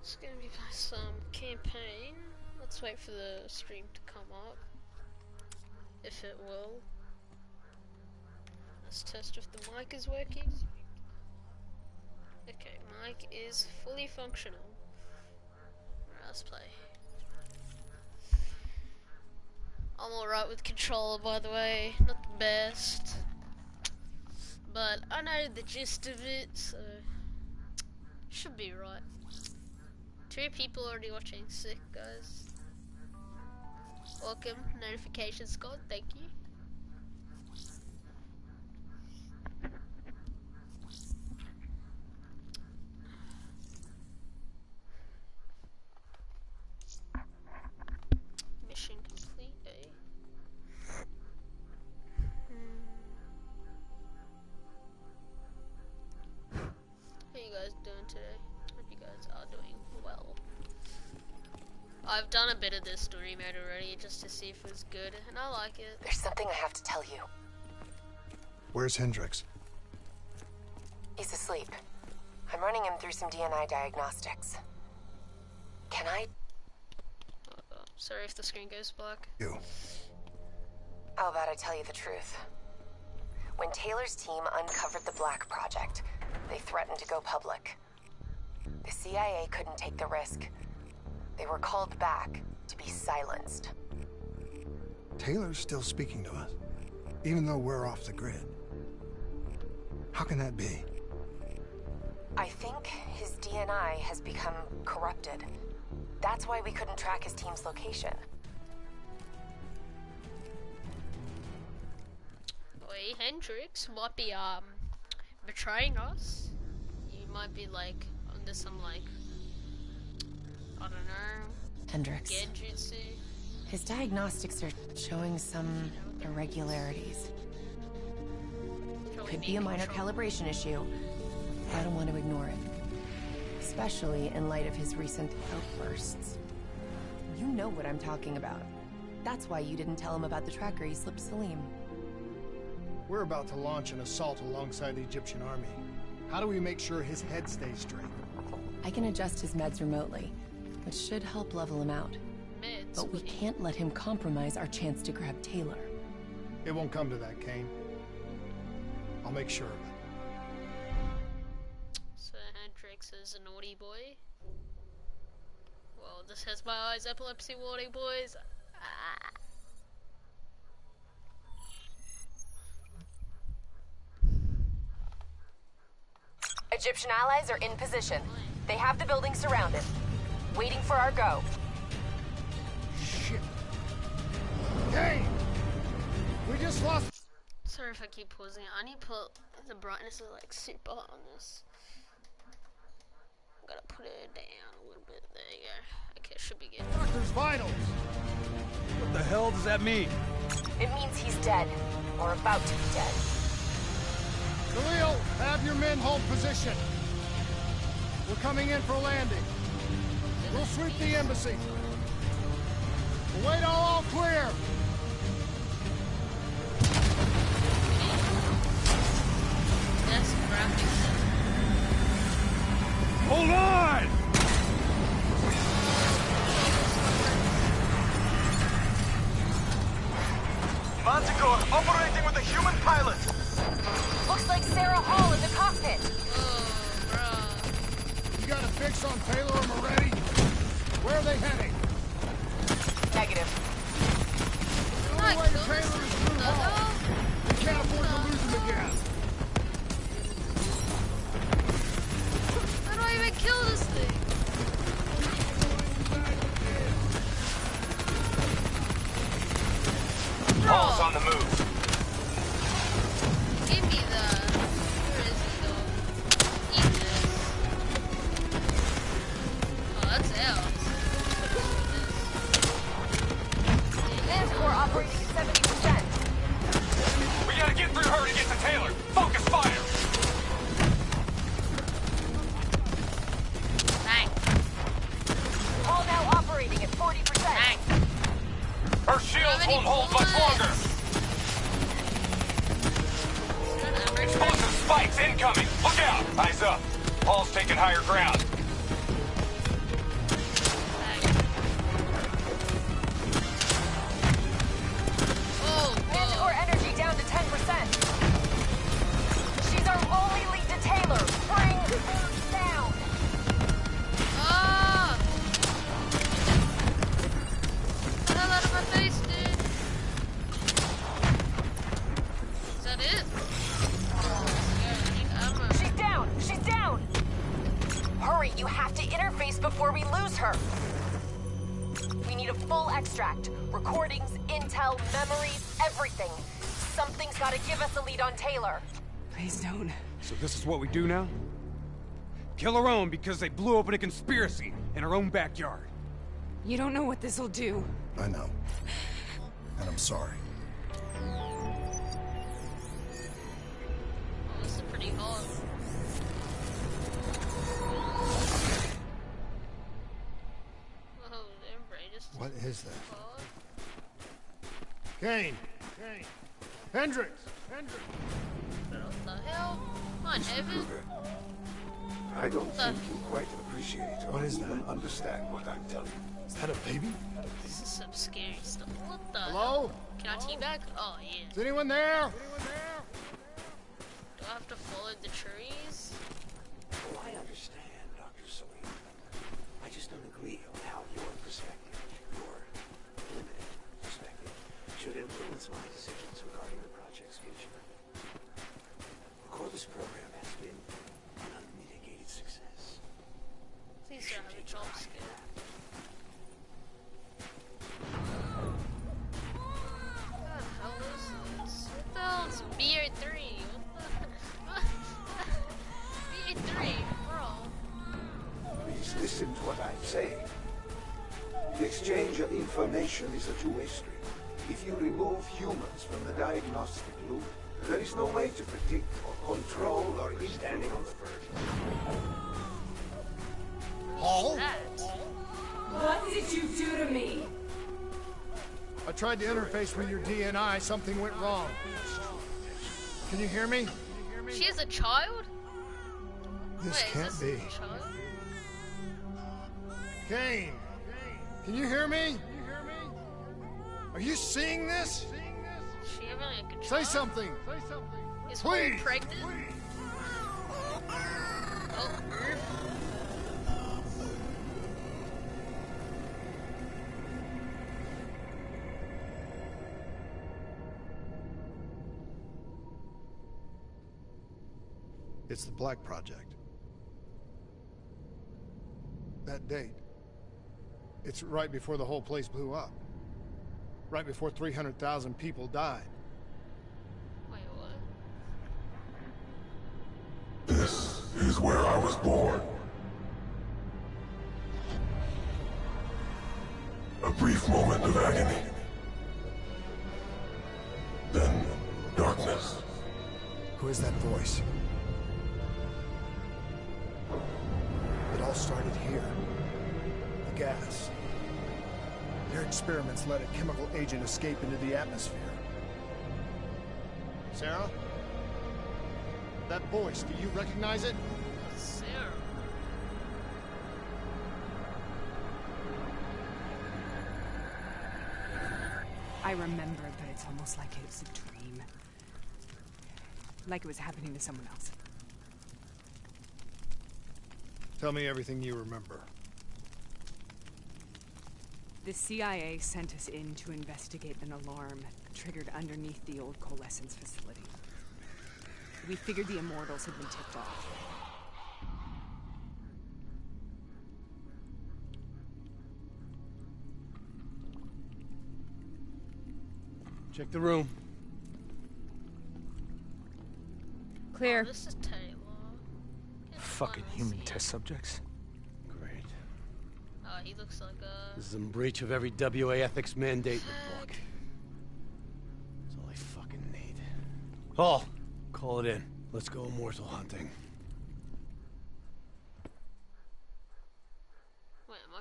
It's gonna be some campaign. Let's wait for the stream to come up. If it will. Let's test if the mic is working. Okay, mic is fully functional. Alright, let's play. I'm alright with controller, by the way. Not the best. But I know the gist of it, so should be right. 2 people already watching. Sick, guys. Welcome, notifications God, thank you. Mission complete, eh? How you guys doing today? Hope you guys are doing well. I've done a bit of this story mode already just to see if it was good, and I like it. There's something I have to tell you. Where's Hendricks? He's asleep. I'm running him through some DNI diagnostics. Can I? Sorry if the screen goes black. You. How about I tell you the truth? When Taylor's team uncovered the Black Project, they threatened to go public. The CIA couldn't take the risk. They were called back to be silenced. Taylor's still speaking to us, even though we're off the grid. How can that be? I think his DNI has become corrupted. That's why we couldn't track his team's location. Wait, Hendricks might be betraying us. You might be like under some like, I don't know, Hendricks. genjutsu. His diagnostics are showing some irregularities. Could be a minor calibration issue. I don't want to ignore it. Especially in light of his recent outbursts. You know what I'm talking about. That's why you didn't tell him about the tracker he slipped Salim. We're about to launch an assault alongside the Egyptian army. How do we make sure his head stays straight? I can adjust his meds remotely, which should help level him out. Meds, But we can't let him compromise our chance to grab Taylor. It won't come to that, Kane. I'll make sure of it. So Hendricks is a naughty boy. Well, this has my eyes epilepsy warning, boys. Ah. Egyptian allies are in position. They have the building surrounded. Waiting for our go. Shit. Kane! We just lost... Sorry if I keep pausing it. I need to put the brightness is like super on this. I'm gonna put it down a little bit. There you go. Okay, should be good. Doctor's vitals! What the hell does that mean? It means he's dead. Or about to be dead. Khalil, have your men hold position. We're coming in for landing. We'll sweep the embassy. We'll wait all clear. That's graphics. Hold on! Manticore operating with a human pilot. Looks like Sarah Hall in the cockpit. Oh, bruh. You got a fix on Taylor and Moretti? Where are they heading? Negative. The only way to Taylor is through Hall. We can't afford to lose him again. How do I even kill this thing? Hall's on the move. Give me the... Where is he though? Eat this. Oh, that's out. Manticore operating at 70%. We gotta get through her to get to Taylor. Focus fire. Bang. Hall now operating at 40%. Bang. Her shields won't hold much longer. Explosive spikes incoming. Look out. Eyes up. Hall's taking higher ground. You have to interface before we lose her. We need a full extract. Recordings, intel, memories, everything. Something's gotta give us a lead on Taylor. Please don't. So this is what we do now? Kill our own because they blew open a conspiracy in our own backyard. You don't know what this'll do. I know. And I'm sorry. Oh, this is pretty hard. Oh, damn, Bray just... What is that? hard. Kane! Kane! Hendricks! Hendricks! What the hell? Come on, Evan. I don't think you quite appreciate or What is even that? understand what I'm telling you. Is that a baby? This is some scary stuff. What the Hello? hell? Can I teabag? Oh, yeah. Is anyone there? Anyone there? Do I have to follow the trees? Oh, I understand, Dr. Salim. I just don't agree on how your perspective, your limited perspective, should influence my decisions regarding the project's future. The Corvus program has been an unmitigated success. Please don't have a jump scare. What the hell is this? What the hell is BO3? What the... BO3, bro. Please listen to what I'm saying. The exchange of information is a two-way street. If you remove humans from the diagnostic loop, there is no way to predict or control or standing on the verge. Paul? That. What did you do to me? I tried to interface with your DNI. Something went wrong. Can you hear me? She has a child? This Wait, can't is be. this a child? Kane! Can you hear me? Are you seeing this? Is she having like a Say child? something! Is Paul Please! pregnant? Oh. It's the Black Project. That date. It's right before the whole place blew up. Right before 300,000 people died. Wait, what? This is where I was born. A brief moment of agony. Then, darkness. Who is that voice? It all started here. The gas. Their experiments let a chemical agent escape into the atmosphere. Sarah? That voice, do you recognize it? Sarah. I remember, but it's almost like it was a dream. Like it was happening to someone else. Tell me everything you remember. The CIA sent us in to investigate an alarm triggered underneath the old coalescence facility. We figured the Immortals had been tipped off. Check the room. Clear. Oh, this is Taylor. Good Fucking one, human see. test subjects. Great. Oh, he looks like a... This is in breach of every WA ethics mandate in the Heck. book. That's all I fucking need. Paul, call it in. Let's go immortal hunting. Wait, am I...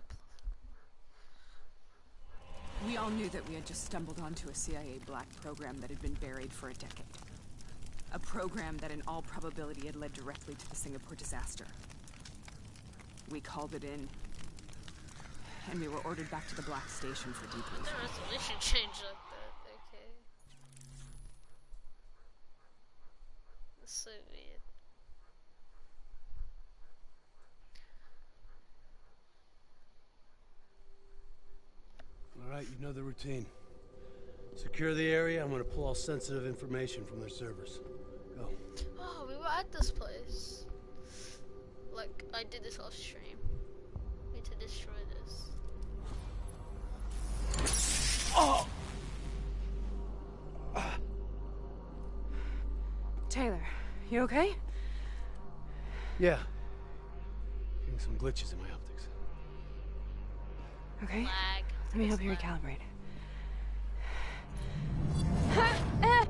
We all knew that we had just stumbled onto a CIA black program that had been buried for a decade. A program that in all probability had led directly to the Singapore disaster. We called it in, and we were ordered back to the Black Station for debriefing. The resolution changed like that, okay. That's so weird. All right, you know the routine. Secure the area. I'm gonna pull all sensitive information from their servers. Go. Oh, we were at this place. Like, like I did this off stream. Need to destroy this. Oh! Taylor, you okay? Yeah. Getting some glitches in my optics. Okay. Lag. Let me help you recalibrate. Yeah?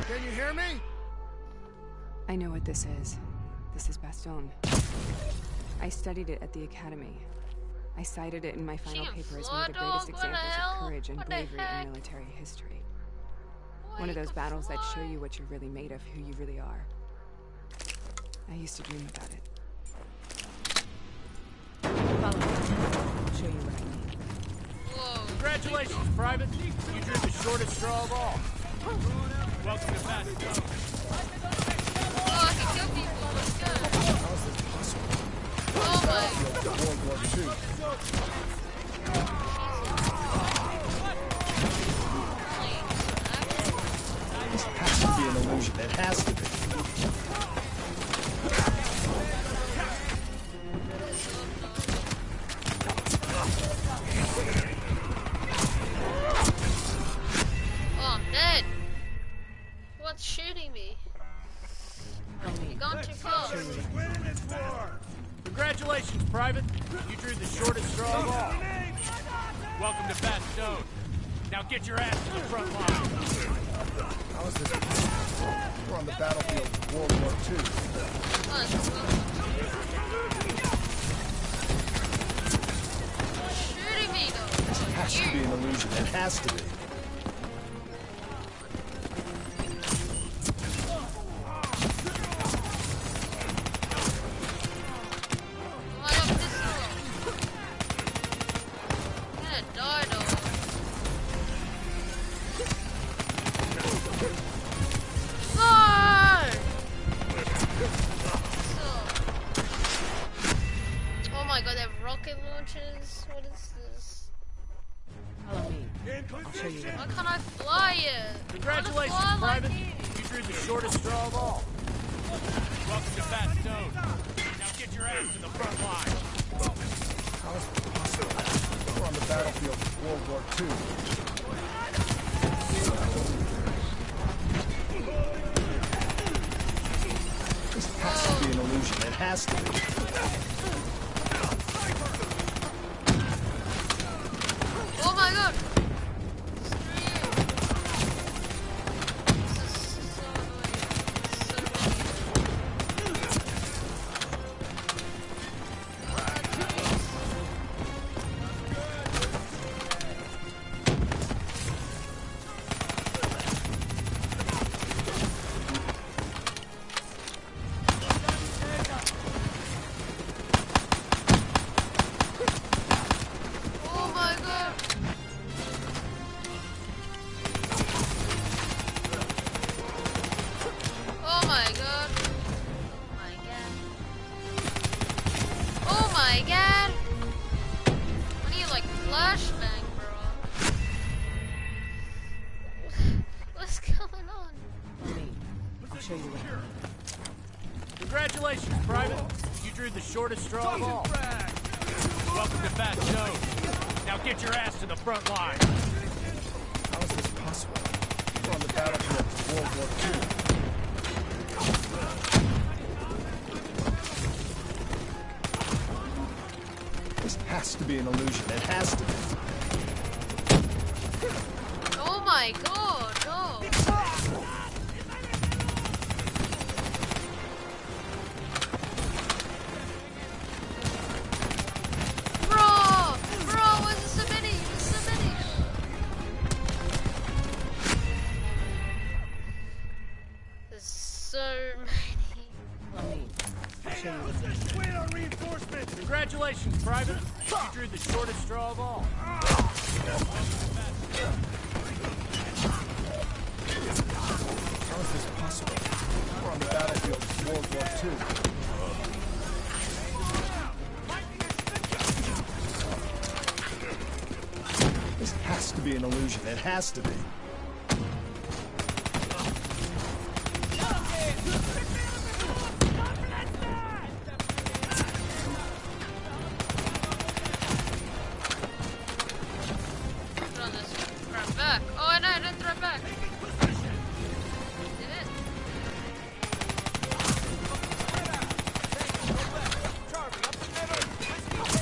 Can you hear me? I know what this is. This is Bastogne. I studied it at the academy. I cited it in my final She paper in as one of the Florida, greatest what the examples hell? of courage and What the bravery heck? in military history. Boy, One of you those can battles that show fly. you what you're really made of, who you really are. I used to dream about it. Follow me. I'll show you what I mean. Whoa. Congratulations, Private. You drew the shortest straw of all. Welcome to Bastogne. Oh, I can kill people. Let's go. How is this possible? Oh my. World War II. This has to be an illusion. It has to be. Oh, I'm dead. What's shooting me? You're gone too close. Congratulations, Private. You drew the shortest straw of all. Welcome to Bastogne. Now get your ass to the front line. How is this possible? We're on the battlefield of World War II. Oh, that's cool. What's shooting me though? It has to be an illusion. It has to be. Why up this low? I'm gonna die though. No! Oh my god, they have rocket launchers. What is this? Follow me. I'll show you Why what can't I fly it? Congratulations, I wanna fly Private. like you. You drew the shortest straw of all. Welcome to Bastogne. Now get your ass to the front line. How is this possible? We're on the battlefield of World War II. This has to be an illusion. It has to be. Oh my god! Screw you. This is so annoying. So annoying. Oh my god! Oh my god! Oh my god! Oh my god! I need like flashbang, bro. What's going on? me. I'll show you what I mean. Congratulations, Private. You drew the shortest straw of all. Welcome to Bastogne. Now get your ass to the front line. How is this possible? We're on the battlefield of World War II. This has to be an illusion. It has to be. Oh my god, no! Bro! Bro, where's the submitting? The submitting! There's so many. Follow me. I'll show you what I mean. Congratulations, Private. You drew the shortest straw of all. How is this possible? We're on the battlefield of World War II. This has to be an illusion. illusion. It has to be. Throw this crap back. Oh, no, I didn't throw it back. Did it?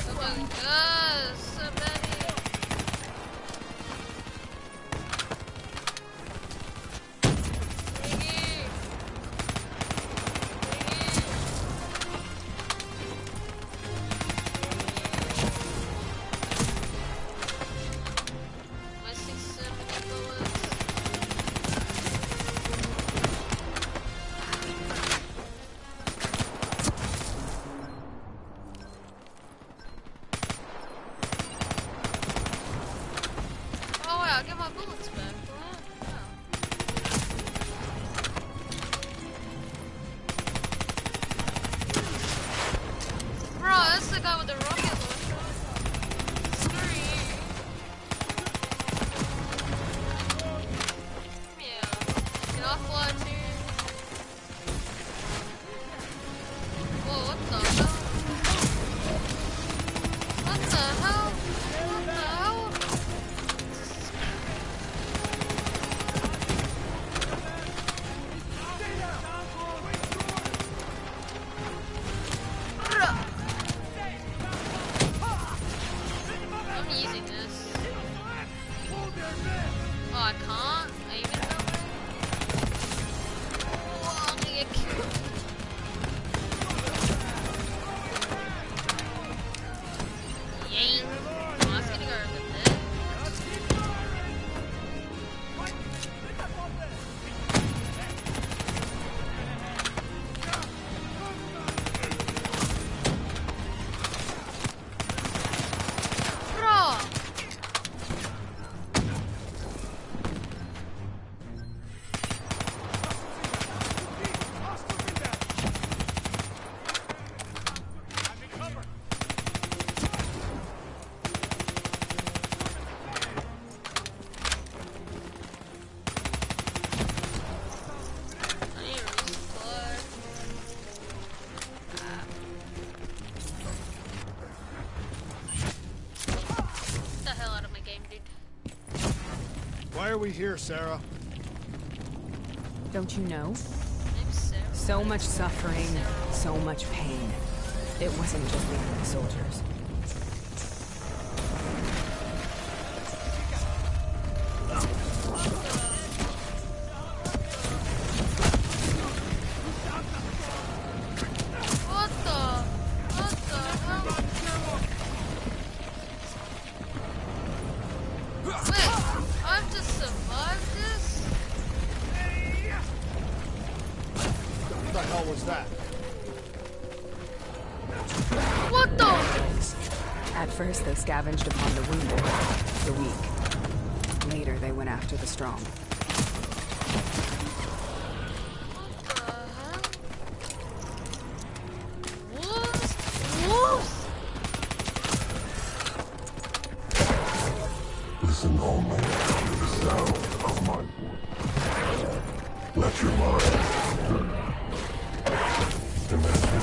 Oh my god, so many. Iggy. Wasting so many bullets. Oh wow, get my bullets back. Bro, that's the guy with the rocket launcher. Screw you. Yeah. Can I fly too? Whoa, what the hell? What the hell? What the hell? I'm using this. Oh, I can't? Aim it that way? Oh, I'm gonna get killed. Yay. Oh, that's gonna go over there. Bro! I need to resupply. Get the hell out of my game, dude. Why are we here, Sarah? Don't you know? I'm Sarah. So much suffering, so much pain. It wasn't just the enemy soldiers. What the hell? Wait, I have to survive this? What the hell was that? What the? At first, they scavenged upon the wounded, the weak. Later, they went after the strong. What the hell? Wolves? Wolves? Listen only to the sound of my voice. Let your mind imagine. Oh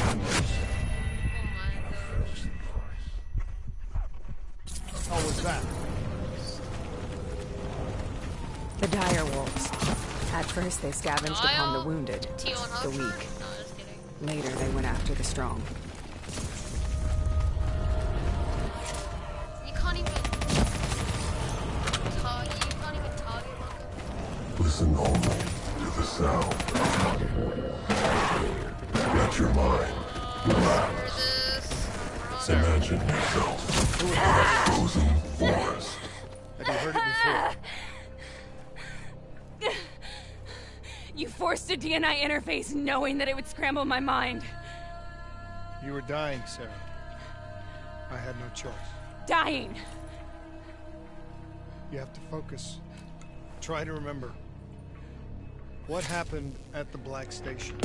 my gosh. How was that? The dire wolves. At first, they scavenged upon the Dire? wounded, T1 the Hunter? weak. No, just kidding. Later, they went after the strong. You can't even target one. Listen only to the sound of my voice. Let your mind relax. This. Imagine yourself in a frozen forest. Have you heard it before? You forced a DNI interface knowing that it would scramble my mind. You were dying, Sarah. I had no choice. Dying. You have to focus. Try to remember. What happened at the Black Station?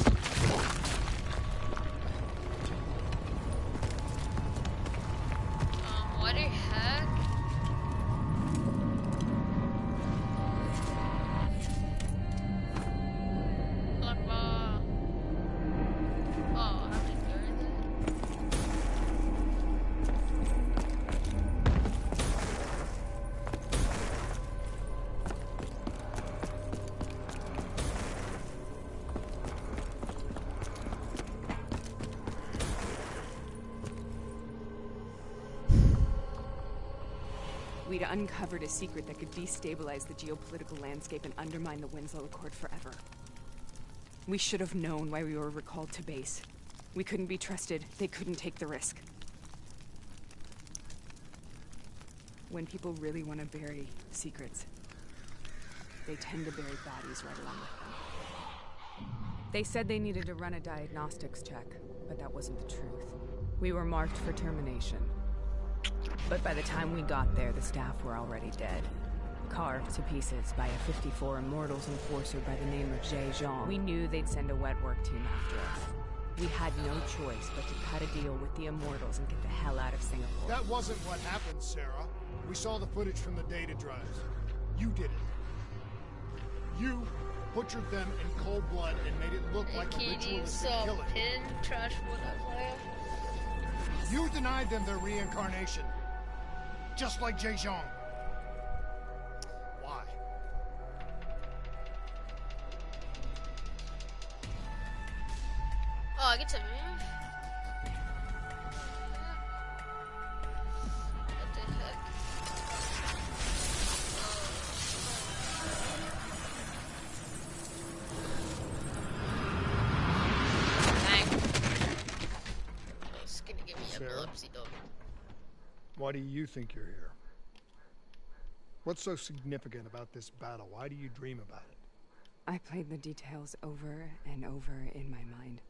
What the heck? We'd uncovered a secret that could destabilize the geopolitical landscape and undermine the Winslow Accord forever. We should have known why we were recalled to base. We couldn't be trusted. They couldn't take the risk. When people really want to bury secrets, they tend to bury bodies right along with them. They said they needed to run a diagnostics check, but that wasn't the truth. We were marked for termination. But by the time we got there, the staff were already dead. Carved to pieces by a 54 Immortals enforcer by the name of Jay Zhang. We knew they'd send a wet work team after us. We had no choice but to cut a deal with the Immortals and get the hell out of Singapore. That wasn't what happened, Sarah. We saw the footage from the data drives. You did it. You butchered them in cold blood and made it look like a ritualistic killing. Pin, trash, whatever. You denied them their reincarnation. Just like Jay Zhang. Why? Oh, I get to move? What the heck? Dang. It's gonna give me epilepsy, dog. Why do you think you're here? What's so significant about this battle? Why do you dream about it? I played the details over and over in my mind.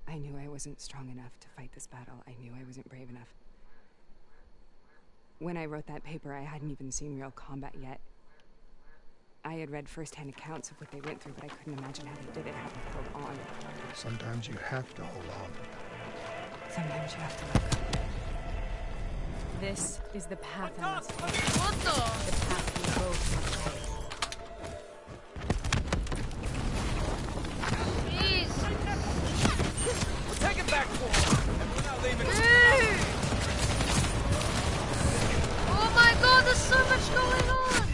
I knew I wasn't strong enough to fight this battle. I knew I wasn't brave enough. When I wrote that paper, I hadn't even seen real combat yet. I had read first-hand accounts of what they went through, but I couldn't imagine how they did it, how they held on. Sometimes you have to hold on. Sometimes you have to let go. This is the path I must take. What the? The path we both must take. Take it back for him, and we're not leaving it. Oh my god, there's so much going on!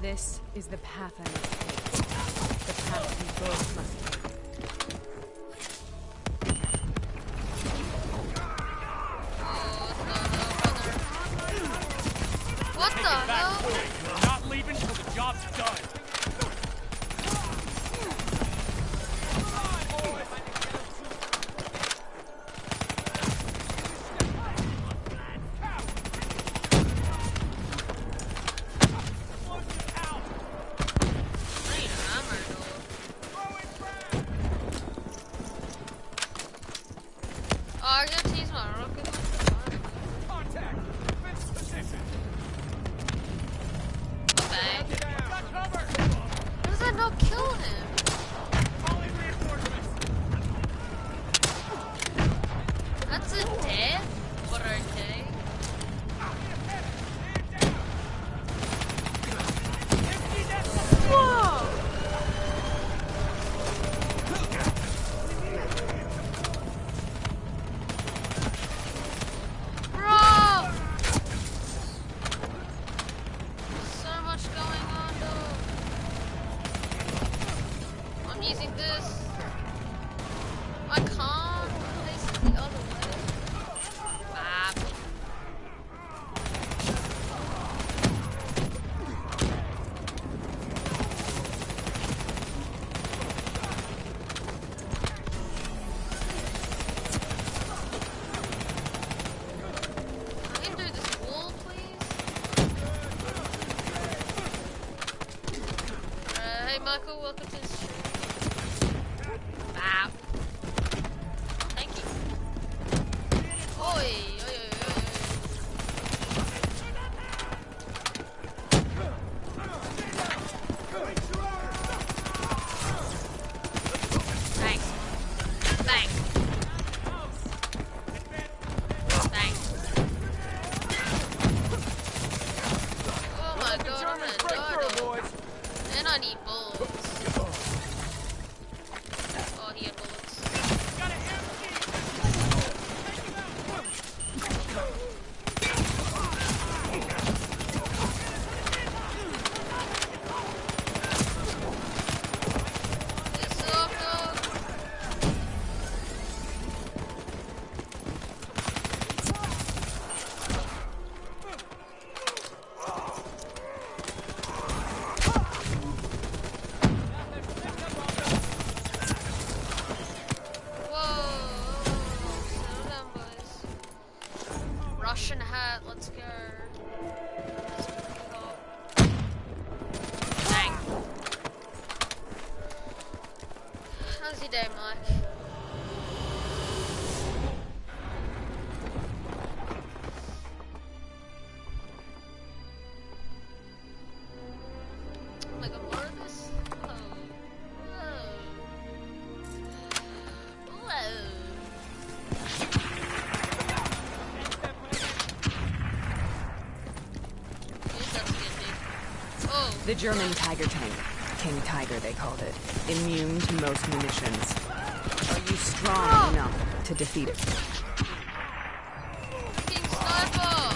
This is the path I must take. The path we both must take. What the hell? We're not leaving until the job's done. Marco, welcome to the stream. Wow. Thank you. Oi, oi, oi, oi, Thanks. Thanks. Thanks. Oh my god, I'm gonna die. And I need bullets. Oh, he had bullets. This up, dog. Whoa. The German Tiger tank. King Tiger, they called it. Immune to most munitions. Are you strong enough to defeat it? King Sniper!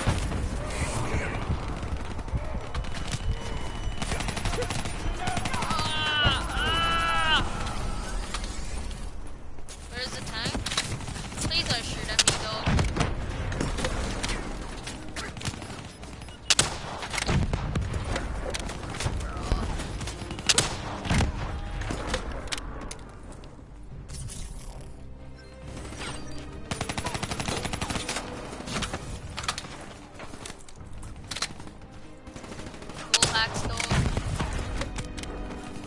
Where's the tank? Please don't shoot at me, dog. Full hacks, dog.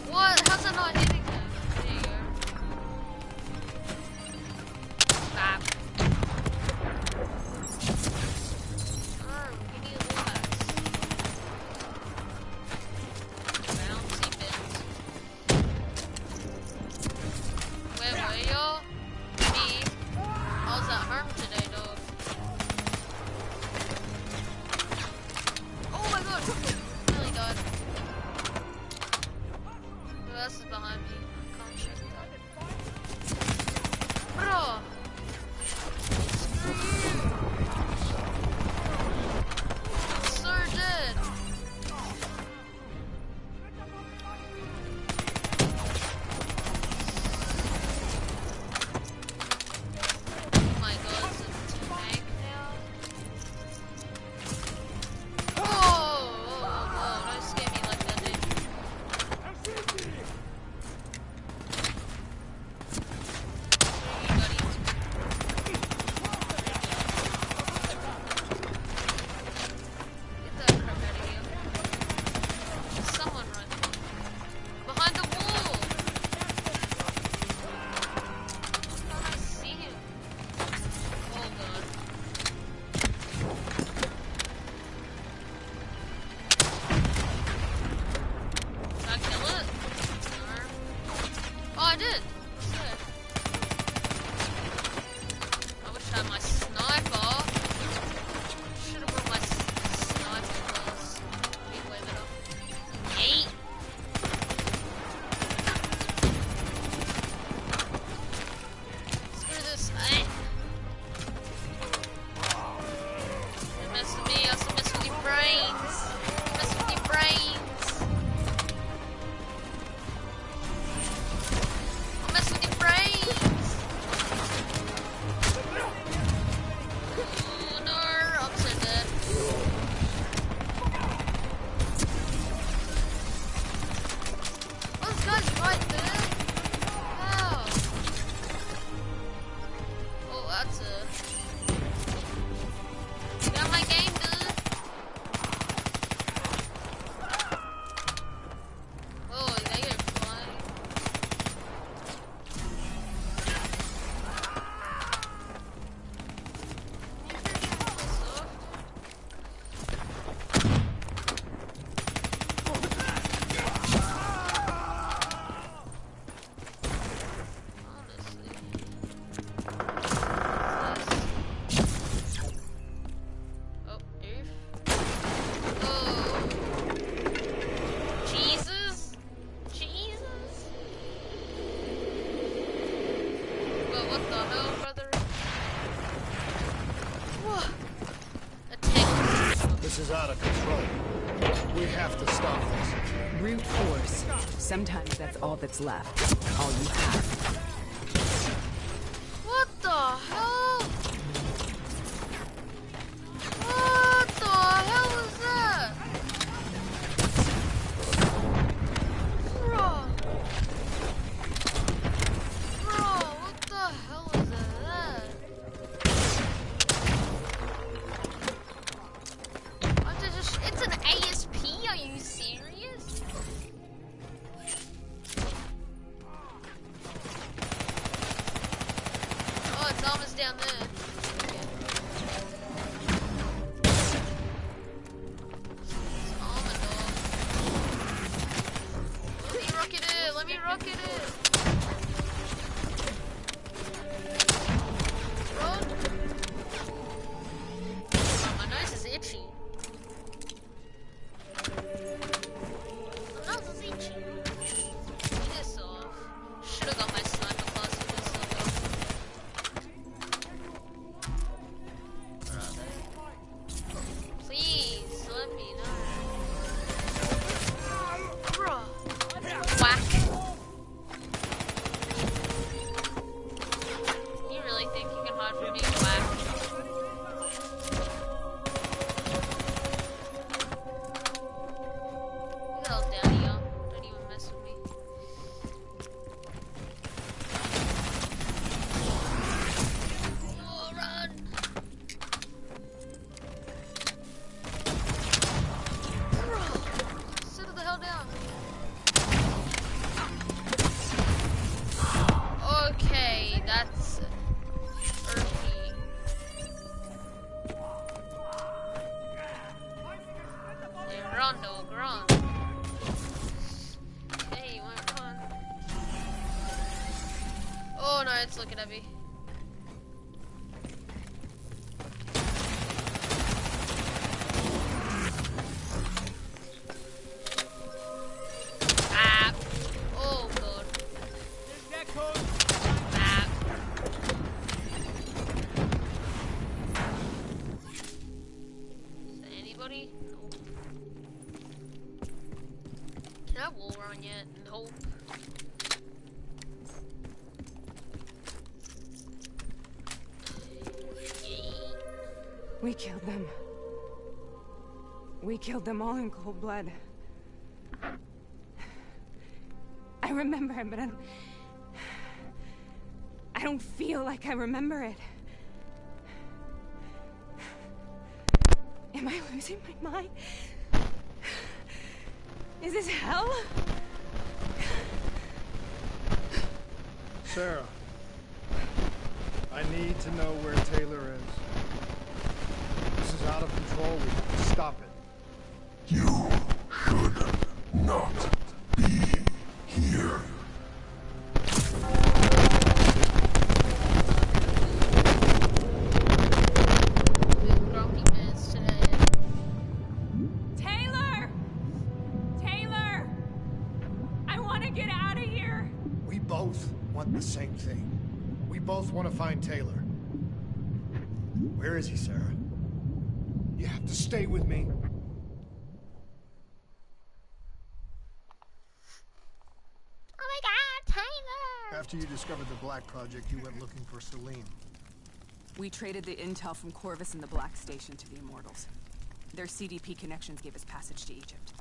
What? How's that not hitting him? There you go. Bap. Oh, he needs full hacks. Bouncy bits. Where were y'all? Me. I was at home today, dog. Oh my god! Nearly died. Who else is behind me? Can't check that. Bro! Screw you! I'm so dead! Oh my god, it's a tank now? Whoa! Don't scare me like that, dude. Get that crap out of here. There's someone right there. Behind the wall! Can't I see him? Oh god. Did I kill it? No. Oh, I did! What's that? I wish I had my sniper. Should have brought my sniper class. Let me wave it up. Eight! Screw this. Don't mess with me, I also mess with your brains. Mess with your brains. I'll mess with your brains. Oh no, I'm so dead. Oh, this guy's right there. Wow. Oh, that's a. Get out my game, dude. Oh, they go flying. Oh, oof. Oh. Jesus? Jesus? Well, what the hell, brother? Whoa. A tank. This is out of control. We have to stop this. Brute force. Sometimes that's all that's left. All you have. What the hell? What the hell was that? Bro. Bro, what the hell is that? It's an ASP, are you serious? Oh, it's almost down there. It's armor, dog. Let me rocket it, let me rocket it. Run. Oh, my nose is itchy. Run, dog, run. Hey, you want to run? Oh no, it's looking at me. Ah! Oh god. Ah! Is there anybody? Nope. Can I wall run yet? Nope. We killed them. We killed them all in cold blood. I remember it, but I don't feel like I remember it. Am I losing my mind? Is this hell? Sarah, I need to know where Taylor is. This is out of control. We have to stop it. You should not be here. With grumpy bears today. Taylor! Taylor! I want to get out of here! We both want the same thing. We both want to find Taylor. Where is he, Sarah? You have to stay with me. Oh my god, Taylor! After you discovered the Black Project, you went looking for Salim. We traded the intel from Corvus and the Black Station to the Immortals. Their CDP connections gave us passage to Egypt.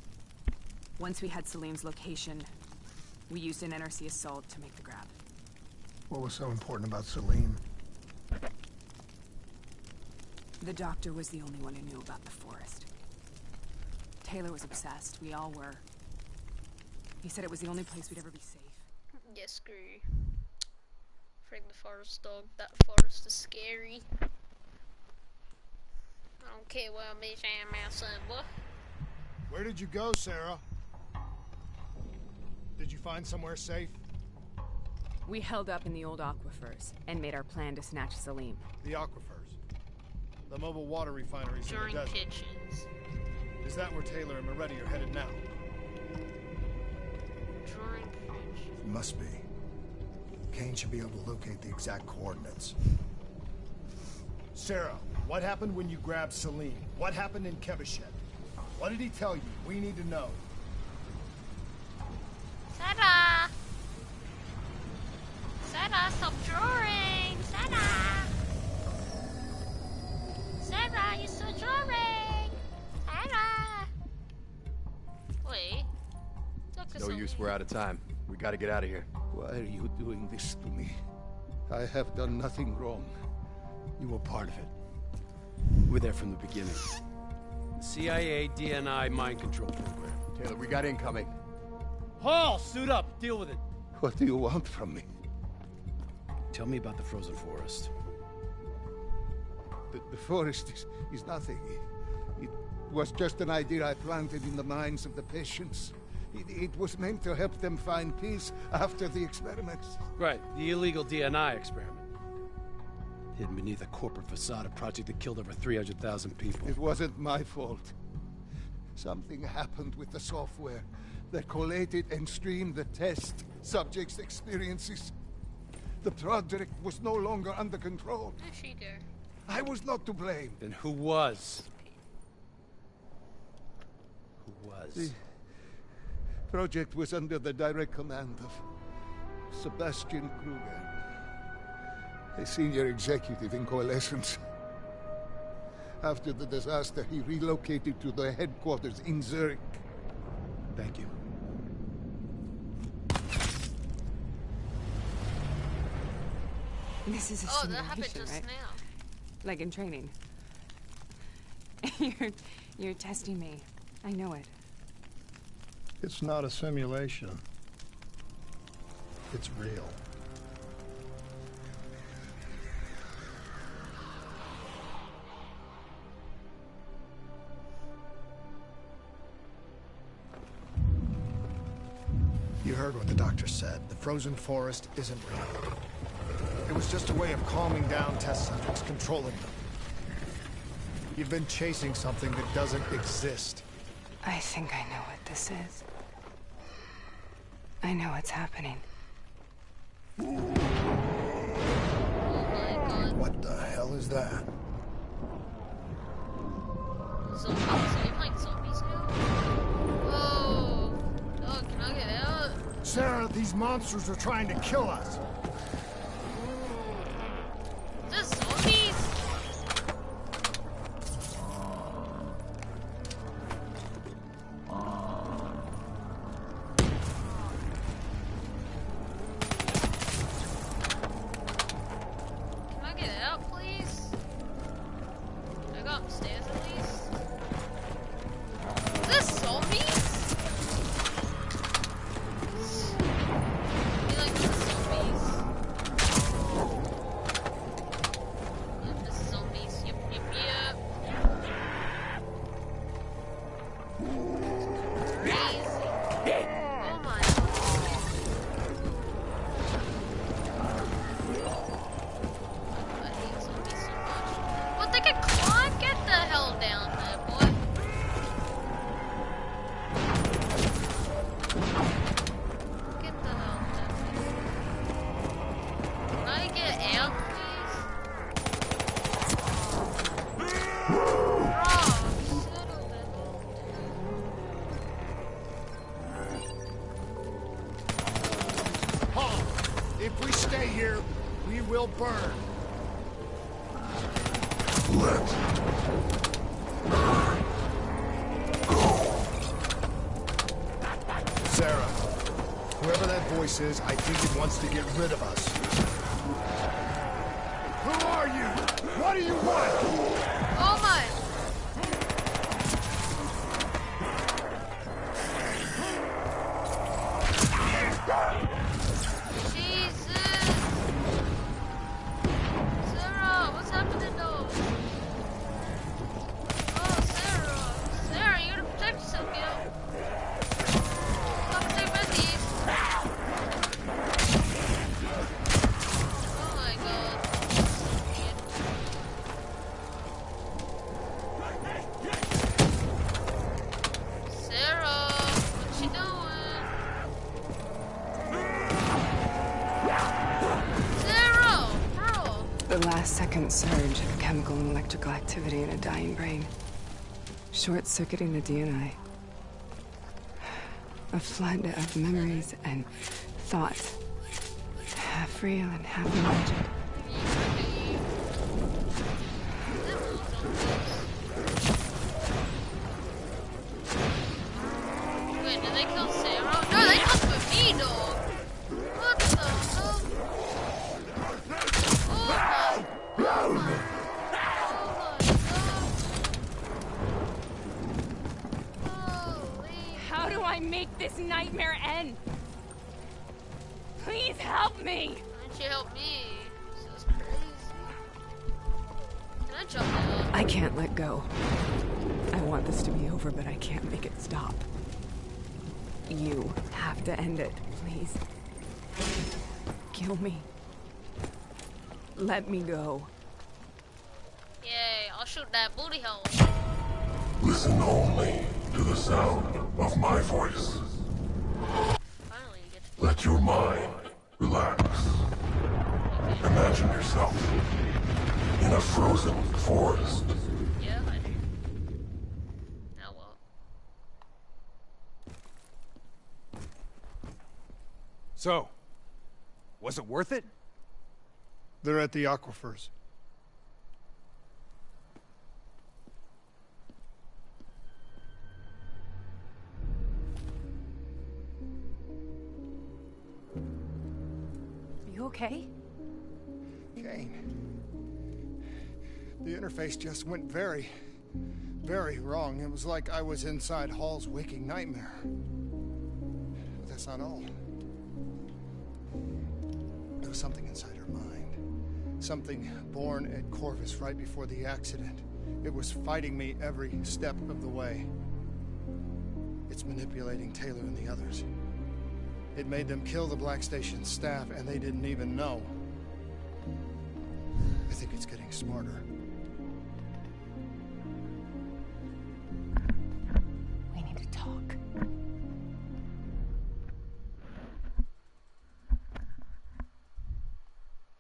Once we had Salim's location, we used an NRC assault to make the grab. What was so important about Salim? The doctor was the only one who knew about the forest. Taylor was obsessed. We all were. He said it was the only place we'd ever be safe. Yeah, screw you. Frig the forest, dog. That forest is scary. I don't care where I'm at, my son, boy. Where did you go, Sarah? Did you find somewhere safe? We held up in the old aquifers and made our plan to snatch Salim. The aquifers. The mobile water refineries During in the desert. pitches. Is that where Taylor and Moretti are headed now? During pitches. It must be. Kane should be able to locate the exact coordinates. Sarah, what happened when you grabbed Salim? What happened in Kevashet? What did he tell you? We need to know. Sarah! Sarah, stop drawing! Sarah! Sarah, you're still drawing! Sarah! Wait. No use, we're out of time. We gotta get out of here. Why are you doing this to me? I have done nothing wrong. You were part of it. We were there from the beginning. The CIA DNI mind control program. Taylor, we got incoming. Hall, suit up. Deal with it. What do you want from me? Tell me about the frozen forest. The forest is nothing. It was just an idea I planted in the minds of the patients. It was meant to help them find peace after the experiments. Right, the illegal DNI experiment. Hidden beneath a corporate facade, a project that killed over 300,000 people. It wasn't my fault. Something happened with the software that collated and streamed the test subjects' experiences. The project was no longer under control. Where'd she go? I was not to blame. Then who was? Who was? The project was under the direct command of Sebastian Kruger, a senior executive in Coalescence. After the disaster, he relocated to the headquarters in Zurich. Thank you. This is a Oh, that happened simulation, just right? now. Like in training. You're testing me. I know it. It's not a simulation. It's real. You heard what the doctor said. The frozen forest isn't real. It was just a way of calming down test subjects, controlling them. You've been chasing something that doesn't exist. I think I know what this is. I know what's happening. Oh my god. What the hell is that? Zombies? Are you playing zombies now? Whoa. Oh, can I get out? Sarah, these monsters are trying to kill us. Is this zombies? Can I get out, please? Can I go upstairs at least? Is this zombies? I feel like this is zombies. Yep, this is zombies. Yep, yep, yep. Crazy. Oh my god. I hate zombies so much. What, they can climb? Get the hell down there, boy. Get the hell down there. Can I get out, please? Oh, settle that. Paul, if we stay here, we will burn. Let Sarah, whoever that voice is, I think it wants to get rid of us. Who are you? What do you want? Oh my! Jesus! Sarah, what's happening though? Oh, Sarah! Sarah, you gotta protect yourself, you know? Stop protecting Betty! Oh my god. Sarah, what you doing? Sarah, bro. The last second surge of chemical and electrical activity in a dying brain. Short-circuiting the DNI. A flood of memories and thoughts. Half real and half imagined. Wait, did they kill Sarah? No, they killed for me, dog. What the hell? Oh my. Oh my. Holy. How do I make this nightmare end? Please help me! Why don't you help me? This is crazy. Can I jump out? I can't let go. I want this to be over, but I can't make it stop. You have to end it, please. Kill me. Let me go. Yay, I'll shoot that booty hole. listen only to the sound of my voice. Finally, you get to Let your mind relax. Imagine yourself in a frozen forest. Yeah, I do. Now what? So, was it worth it? They're at the aquifers. You okay? Kane. The interface just went very wrong. It was like I was inside Hall's waking nightmare. But that's not all. There was something inside her mind. Something born at Corvus right before the accident. It was fighting me every step of the way. It's manipulating Taylor and the others. It made them kill the Black Station staff, and they didn't even know. I think it's getting smarter. We need to talk.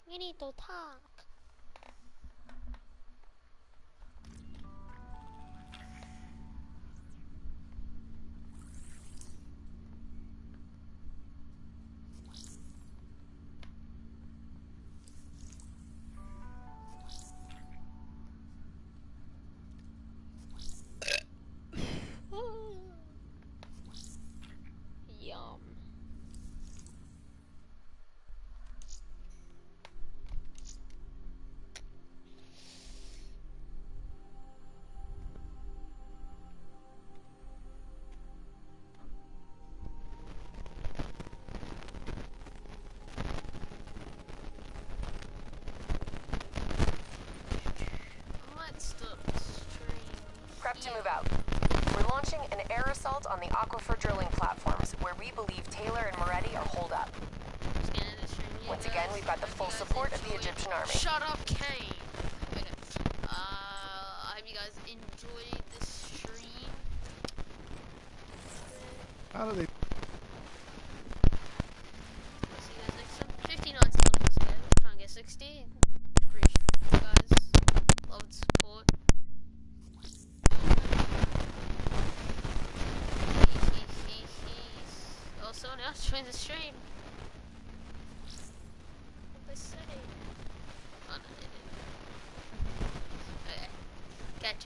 We need to talk. Yum. Let's stop the stream. Prep to move out. We're launching an air assault on the aquifer drilling platforms, where we believe Taylor and Moretti are holed up. Once again, we've got the full support of the Egyptian army. Shut up, Kane. Okay. I hope you guys enjoyed this stream. How do they... See you guys next time. 59 subs, yeah. Trying to get 60. Appreciate you guys. Love the support. Oh, someone else joined the stream.